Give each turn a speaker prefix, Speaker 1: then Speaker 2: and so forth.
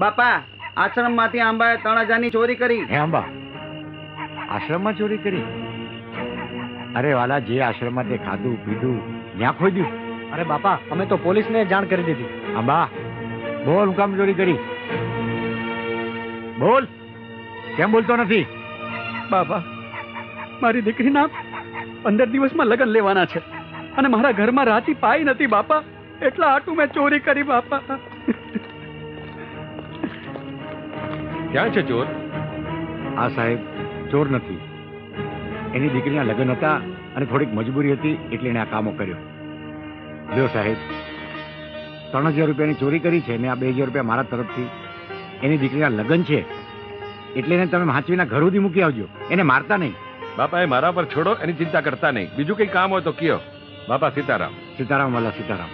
Speaker 1: બાપા આશ્રમમાંથી આંબાએ 3000ની ચોરી કરી.
Speaker 2: હે અંબા, આશ્રમમાં ચોરી કરી? અરે વાલા, જે આશ્રમમાં તે ખાધું પીધું ત્યાં ખોઈ દીધું?
Speaker 3: અરે બાપા, અમે તો પોલીસને જાણ કરી દીધી.
Speaker 2: અંબા બોલ, હું કામ ચોરી કરી? બોલ, કેમ બોલતો નથી?
Speaker 3: બાપા, મારી દીકરીના 15 દિવસમાં લગ્ન લેવાના છે અને મારા ઘરમાં રાતી પાઈ નથી બાપા, એટલા આટું મેં ચોરી કરી બાપા.
Speaker 4: ક્યાં છે ચોર?
Speaker 2: આ સાહેબ ચોર નથી, એની દીકરીના લગ્ન હતા અને થોડીક મજબૂરી હતી એટલે એને આ કામો કર્યો. જો સાહેબ, 3000 રૂપિયાની ચોરી કરી છે ને આ 2000 રૂપિયા મારા તરફથી. એની દીકરીના લગ્ન છે એટલે એને તમે હાંચવીના ઘર સુધી મૂકી આવજો, એને મારતા નહીં.
Speaker 4: બાપા, એ મારા પર છોડો, એની ચિંતા કરતા નહીં. બીજું કઈ કામ હોય તો કયો. બાપા સીતારામ.
Speaker 2: સીતારામ વાલા સીતારામ.